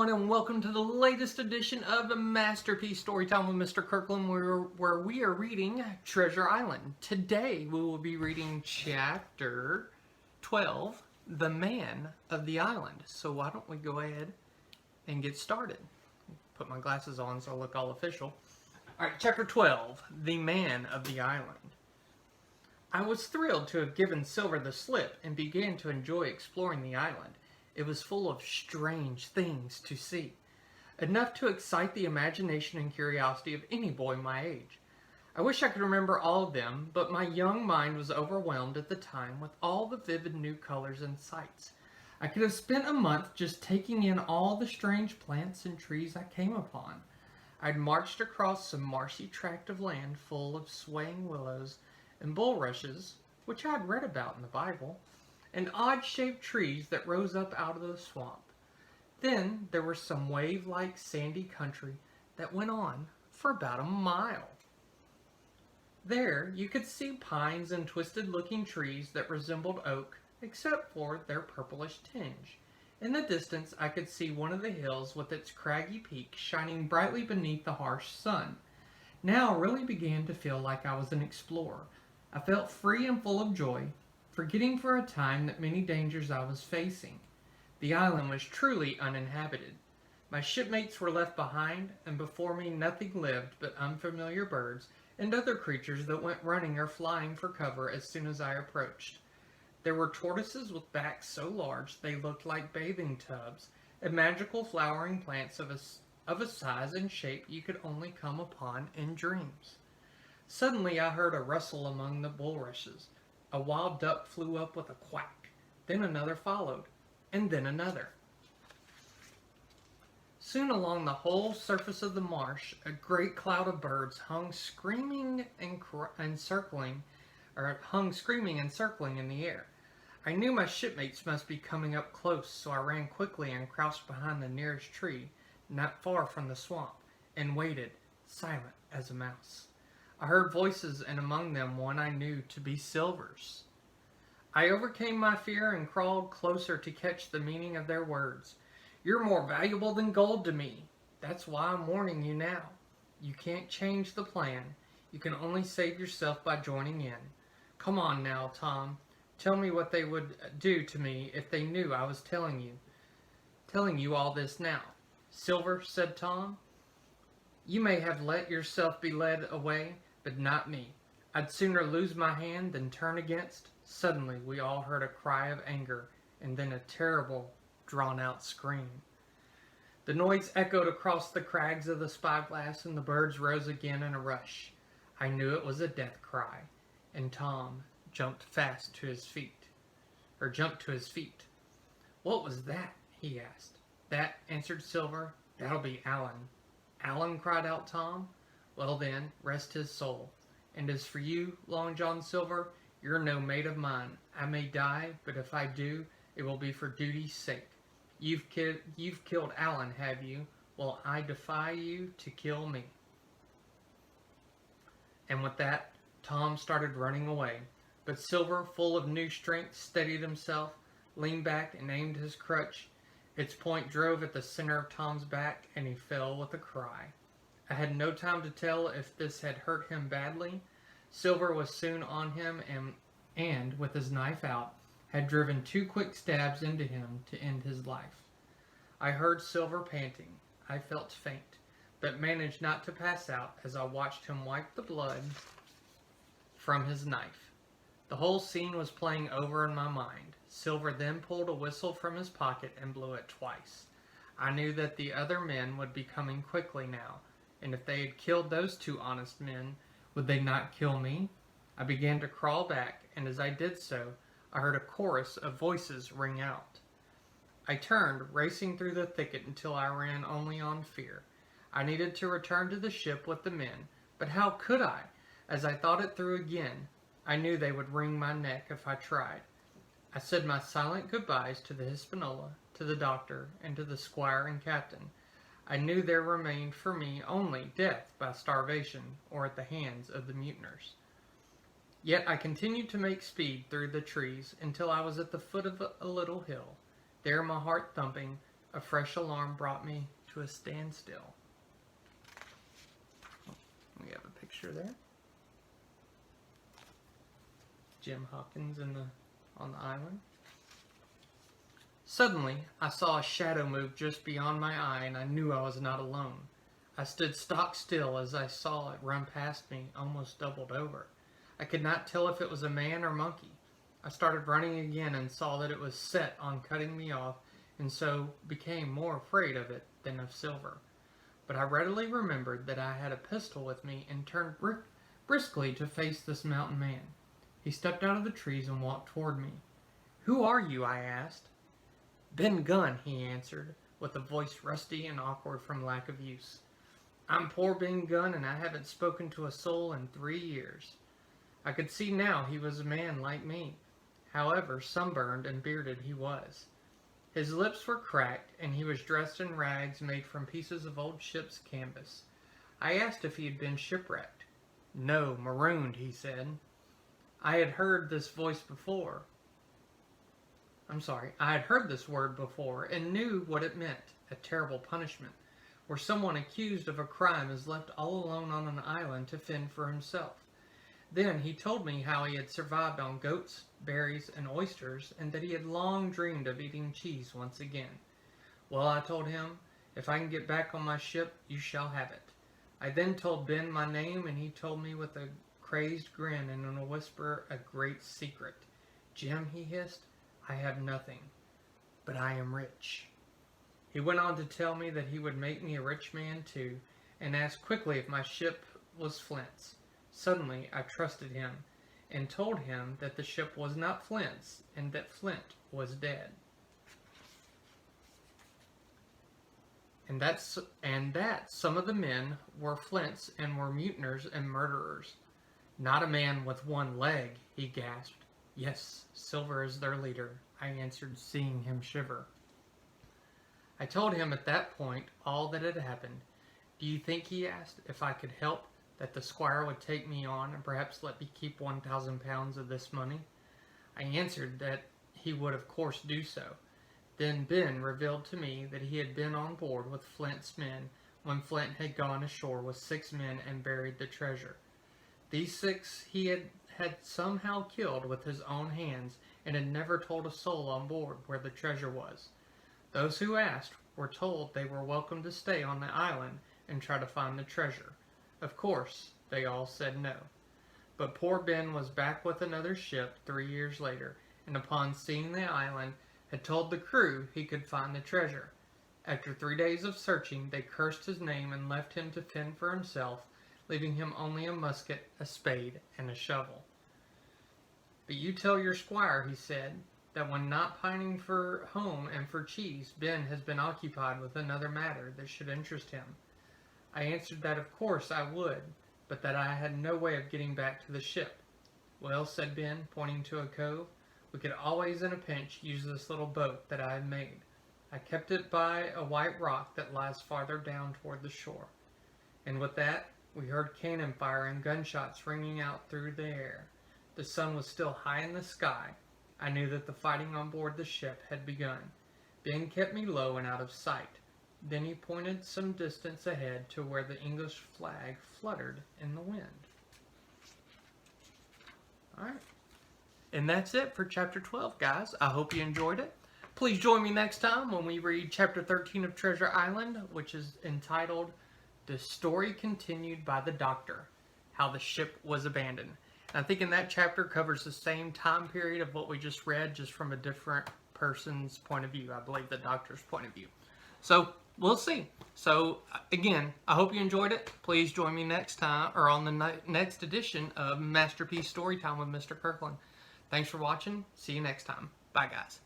everyone, and welcome to the latest edition of Masterpiece Storytime with Mr. Kirkland, where we are reading Treasure Island. Today we will be reading Chapter 12, The Man of the Island. So why don't we go ahead and get started. Put my glasses on so I look all official. Alright, Chapter 12, The Man of the Island. I was thrilled to have given Silver the slip and began to enjoy exploring the island. It was full of strange things to see, enough to excite the imagination and curiosity of any boy my age. I wish I could remember all of them, but my young mind was overwhelmed at the time with all the vivid new colors and sights. I could have spent a month just taking in all the strange plants and trees I came upon. I'd marched across some marshy tract of land full of swaying willows and bulrushes, which I had read about in the Bible, and odd-shaped trees that rose up out of the swamp. Then there was some wave-like sandy country that went on for about a mile. There you could see pines and twisted-looking trees that resembled oak, except for their purplish tinge. In the distance I could see one of the hills with its craggy peak shining brightly beneath the harsh sun. Now I really began to feel like I was an explorer. I felt free and full of joy, forgetting for a time the many dangers I was facing. The island was truly uninhabited. My shipmates were left behind, and before me nothing lived but unfamiliar birds and other creatures that went running or flying for cover as soon as I approached. There were tortoises with backs so large they looked like bathing tubs, and magical flowering plants of a size and shape you could only come upon in dreams. Suddenly I heard a rustle among the bulrushes. A wild duck flew up with a quack. Then another followed, and then another. Soon along the whole surface of the marsh, a great cloud of birds hung screaming and circling in the air. I knew my shipmates must be coming up close, so I ran quickly and crouched behind the nearest tree, not far from the swamp, and waited, silent as a mouse. I heard voices, and among them one I knew to be Silver's. I overcame my fear and crawled closer to catch the meaning of their words. "You're more valuable than gold to me. That's why I'm warning you now. You can't change the plan. You can only save yourself by joining in. Come on now, Tom. Tell me what they would do to me if they knew I was telling you all this now." "Silver," said Tom, "you may have let yourself be led away, but not me. I'd sooner lose my hand than turn against." Suddenly we all heard a cry of anger, and then a terrible, drawn-out scream. The noise echoed across the crags of the spyglass, and the birds rose again in a rush. I knew it was a death cry, and Tom jumped to his feet. "What was that?" he asked. "That," answered Silver. "That'll be Alan." "Alan?" cried out Tom. "Well then, rest his soul. And as for you, Long John Silver, you're no mate of mine. I may die, but if I do, it will be for duty's sake. You've killed Alan, have you? Well, I defy you to kill me." And with that, Tom started running away. But Silver, full of new strength, steadied himself, leaned back, and aimed his crutch. Its point drove at the center of Tom's back, and he fell with a cry. I had no time to tell if this had hurt him badly. Silver was soon on him and, with his knife out, had driven 2 quick stabs into him to end his life. I heard Silver panting. I felt faint, but managed not to pass out as I watched him wipe the blood from his knife. The whole scene was playing over in my mind. Silver then pulled a whistle from his pocket and blew it twice. I knew that the other men would be coming quickly now, and if they had killed those 2 honest men, would they not kill me? I began to crawl back, and as I did so, I heard a chorus of voices ring out. I turned, racing through the thicket until I ran only on fear. I needed to return to the ship with the men, but how could I? As I thought it through again, I knew they would wring my neck if I tried. I said my silent goodbyes to the Hispaniola, to the doctor, and to the squire and captain. I knew there remained for me only death by starvation or at the hands of the mutineers. Yet I continued to make speed through the trees until I was at the foot of a little hill. There, my heart thumping, A fresh alarm brought me to a standstill. We have a picture there. Jim Hawkins on the island. Suddenly, I saw a shadow move just beyond my eye, and I knew I was not alone. I stood stock still as I saw it run past me, almost doubled over. I could not tell if it was a man or monkey. I started running again and saw that it was set on cutting me off, and so became more afraid of it than of Silver. But I readily remembered that I had a pistol with me and turned briskly to face this mountain man. He stepped out of the trees and walked toward me. "Who are you?" I asked. "Ben Gunn," he answered, with a voice rusty and awkward from lack of use. "I'm poor Ben Gunn, and I haven't spoken to a soul in 3 years." I could see now he was a man like me. However, sunburned and bearded he was. His lips were cracked, and he was dressed in rags made from pieces of old ship's canvas. I asked if he had been shipwrecked. "No, marooned," he said. I had heard this voice before. I had heard this word before and knew what it meant, a terrible punishment, where someone accused of a crime is left all alone on an island to fend for himself. Then he told me how he had survived on goats, berries, and oysters, and that he had long dreamed of eating cheese once again. Well, I told him, if I can get back on my ship, you shall have it. I then told Ben my name, and he told me with a crazed grin and in a whisper a great secret. "Jim," he hissed, "I have nothing, but I am rich." He went on to tell me that he would make me a rich man too, and asked quickly if my ship was Flint's. Suddenly I trusted him, and told him that the ship was not Flint's, and that Flint was dead. And that some of the men were Flint's and were mutineers and murderers. "Not a man with one leg," he gasped. "Yes, Silver is their leader," I answered, seeing him shiver. I told him at that point all that had happened. "Do you think," he asked, "if I could help, that the squire would take me on and perhaps let me keep 1,000 pounds of this money?" I answered that he would of course do so. Then Ben revealed to me that he had been on board with Flint's men when Flint had gone ashore with 6 men and buried the treasure. These 6 he had somehow killed with his own hands, and had never told a soul on board where the treasure was. Those who asked were told they were welcome to stay on the island and try to find the treasure. Of course, they all said no. But poor Ben was back with another ship 3 years later, and upon seeing the island, had told the crew he could find the treasure. After 3 days of searching, they cursed his name and left him to fend for himself, leaving him only a musket, a spade, and a shovel. "But you tell your squire," he said, "that when not pining for home and for cheese, Ben has been occupied with another matter that should interest him." I answered that of course I would, but that I had no way of getting back to the ship. "Well," said Ben, pointing to a cove, "we could always in a pinch use this little boat that I had made. I kept it by a white rock that lies farther down toward the shore." And with that, we heard cannon fire and gunshots ringing out through the air. The sun was still high in the sky. I knew that the fighting on board the ship had begun. Ben kept me low and out of sight. Then he pointed some distance ahead to where the English flag fluttered in the wind. Alright. And that's it for Chapter 12, guys. I hope you enjoyed it. Please join me next time when we read Chapter 13 of Treasure Island, which is entitled "The Story Continued by the Doctor, How the Ship Was Abandoned." And I think in that chapter covers the same time period of what we just read, just from a different person's point of view. I believe the Doctor's point of view. So, we'll see. So, again, I hope you enjoyed it. Please join me next time, or on the next edition of Masterpiece Storytime with Mr. Kirkland. Thanks for watching. See you next time. Bye, guys.